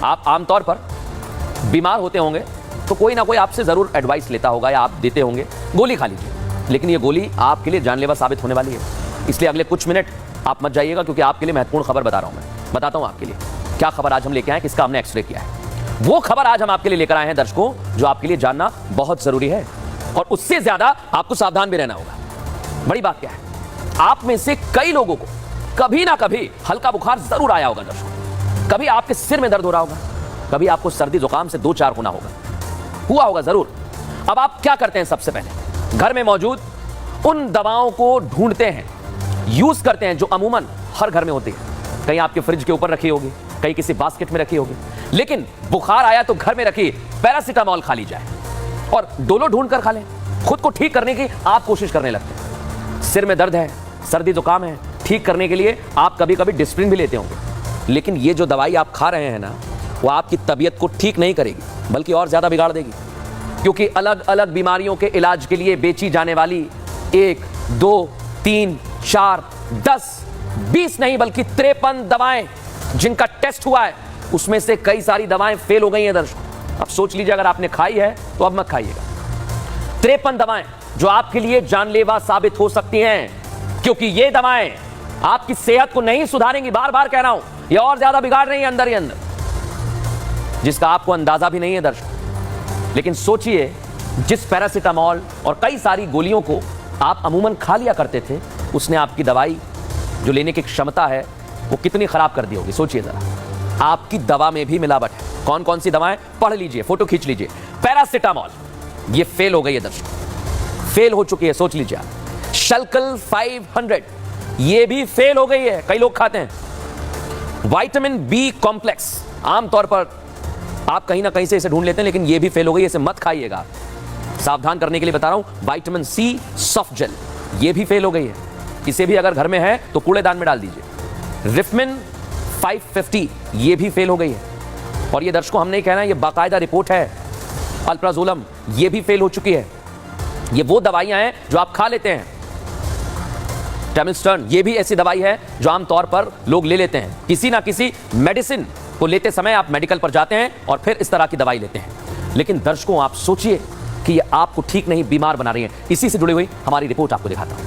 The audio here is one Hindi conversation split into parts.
आप आमतौर पर बीमार होते होंगे तो कोई ना कोई आपसे जरूर एडवाइस लेता होगा या आप देते होंगे गोली खा लीजिए, लेकिन ये गोली आपके लिए जानलेवा साबित होने वाली है। इसलिए अगले कुछ मिनट आप मत जाइएगा, क्योंकि आपके लिए महत्वपूर्ण खबर बता रहा हूं मैं। बताता हूं आपके लिए क्या खबर आज हम लेके आए, किसका हमने एक्सरे किया है। वो खबर आज हम आपके लिए लेकर आए हैं दर्शकों, जो आपके लिए जानना बहुत जरूरी है, और उससे ज्यादा आपको सावधान भी रहना होगा। बड़ी बात क्या है, आप में से कई लोगों को कभी ना कभी हल्का बुखार जरूर आया होगा दर्शकों। कभी आपके सिर में दर्द हो रहा होगा, कभी आपको सर्दी जुकाम से 2-4 होना हुआ होगा जरूर। अब आप क्या करते हैं, सबसे पहले घर में मौजूद उन दवाओं को ढूंढते हैं, यूज करते हैं जो अमूमन हर घर में होती है। कहीं आपके फ्रिज के ऊपर रखी होगी, कहीं किसी बास्केट में रखी होगी, लेकिन बुखार आया तो घर में रखी पैरासीटामोल खा ली जाए और डोलो ढूंढ कर खा लें। खुद को ठीक करने की आप कोशिश करने लगते हैं। सिर में दर्द है, सर्दी जुकाम है, ठीक करने के लिए आप कभी कभी डिस्प्रिन भी लेते होंगे, लेकिन ये जो दवाई आप खा रहे हैं ना, वो आपकी तबीयत को ठीक नहीं करेगी, बल्कि और ज्यादा बिगाड़ देगी। क्योंकि अलग अलग बीमारियों के इलाज के लिए बेची जाने वाली 1, 2, 3, 4, 10, 20 नहीं बल्कि 53 दवाएं जिनका टेस्ट हुआ है, उसमें से कई सारी दवाएं फेल हो गई हैं दर्शकों। अब सोच लीजिए, अगर आपने खाई है तो अब मत खाइएगा। 53 दवाएं जो आपके लिए जानलेवा साबित हो सकती हैं, क्योंकि ये दवाएं आपकी सेहत को नहीं सुधारेंगी, बार बार कह रहा हूं, ये और ज्यादा बिगाड़ रही हैं अंदर ही अंदर, जिसका आपको अंदाजा भी नहीं है दर्शकों। लेकिन सोचिए, जिस पैरासीटामोल और कई सारी गोलियों को आप अमूमन खा लिया करते थे, उसने आपकी दवाई जो लेने की क्षमता है वो कितनी खराब कर दी होगी। सोचिए जरा, आपकी दवा में भी मिलावट है। कौन कौन सी दवाएं, पढ़ लीजिए, फोटो खींच लीजिए। पैरासीटामोल ये फेल हो गई है दर्शकों, फेल हो चुकी है, सोच लीजिए आप। शल्कल 500 ये भी फेल हो गई है, कई लोग खाते हैं। विटामिन बी कॉम्प्लेक्स आमतौर पर आप कहीं ना कहीं से इसे ढूंढ लेते हैं, लेकिन ये भी फेल हो गई है, इसे मत खाइएगा। सावधान करने के लिए बता रहा हूं, विटामिन सी सॉफ्ट जेल ये भी फेल हो गई है, इसे भी अगर घर में है तो कूड़ेदान में डाल दीजिए। रिफमिन 550 ये भी फेल हो गई है, और ये दर्शकों हम नहीं कहना, ये बाकायदा रिपोर्ट है। अल्प्राजोलम ये भी फेल हो चुकी है। ये वो दवाइयां हैं जो आप खा लेते हैं। टेमिस्टर्न ये भी ऐसी दवाई है जो आमतौर पर लोग ले लेते हैं। किसी ना किसी मेडिसिन को लेते समय आप मेडिकल पर जाते हैं और फिर इस तरह की दवाई लेते हैं। लेकिन दर्शकों आप सोचिए कि ये आपको ठीक नहीं, बीमार बना रही है। इसी से जुड़ी हुई हमारी रिपोर्ट आपको दिखाता हूं।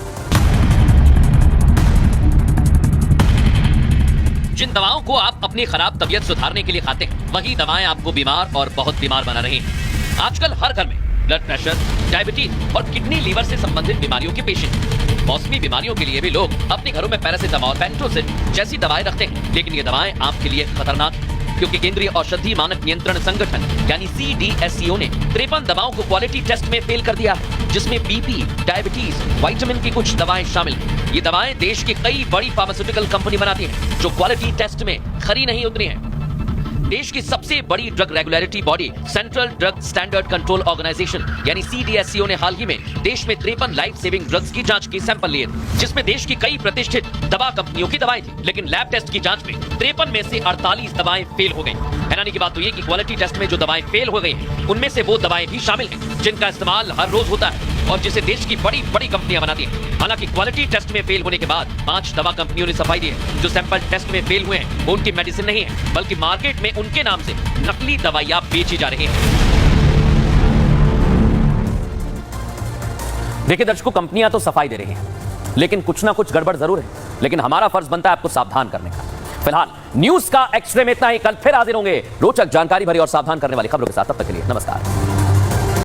जिन दवाओं को आप अपनी खराब तबीयत सुधारने के लिए खाते हैं, वही दवाएं आपको बीमार और बहुत बीमार बना रही हैं। आजकल हर घर में ब्लड प्रेशर, डायबिटीज और किडनी लीवर से संबंधित बीमारियों के पेशेंट। मौसमी बीमारियों के लिए भी लोग अपने घरों में पैरासीटामोल, पेंटोसिन जैसी दवाएं रखते हैं, लेकिन ये दवाएं आपके लिए खतरनाक, क्योंकि केंद्रीय औषधि मानक नियंत्रण संगठन यानी CDSCO ने 53 दवाओं को क्वालिटी टेस्ट में फेल कर दिया, जिसमें बीपी, डायबिटीज, विटामिन की कुछ दवाएं शामिल हैं। ये दवाएं देश की कई बड़ी फार्मास्यूटिकल कंपनी बनाती हैं, जो क्वालिटी टेस्ट में खरी नहीं उतरी हैं। देश की सबसे बड़ी drug regulatory body central drug standard control organisation यानी CDSCO ने हाल ही में देश में 53 लाइफ सेविंग ड्रग्स की जांच की सैंपल लिए, जिसमें देश की कई प्रतिष्ठित दवा कंपनियों की दवाएं थी। लेकिन लैब टेस्ट की जांच में 53 में से 48 दवाएं फेल हो गई। हैरानी की बात तो ये कि क्वालिटी टेस्ट में जो दवाएं फेल हो गई हैं, उनमें से वो दवाएं भी शामिल हैं जिनका इस्तेमाल हर रोज होता है और जिसे देश की बड़ी बड़ी कंपनियां बनाती हैं। हालांकि क्वालिटी टेस्ट में फेल होने के बाद 5 दवा कंपनियों ने सफाई दी है। जो सैंपल टेस्ट में फेल हुए हैं वो उनकी मेडिसिन नहीं है, बल्कि मार्केट में उनके नाम से नकली दवाइयां बेची जा रही हैं। देखिए दर्शकों, कंपनियां तो सफाई दे रही हैं, लेकिन कुछ ना कुछ गड़बड़ जरूर है। लेकिन हमारा फर्ज बनता है आपको सावधान करने का। फिलहाल न्यूज का एक्सट्रे में इतना ही। कल फिर हाजिर होंगे रोचक, जानकारी भरी और सावधान करने वाली खबरों के साथ। तब तक के लिए नमस्कार।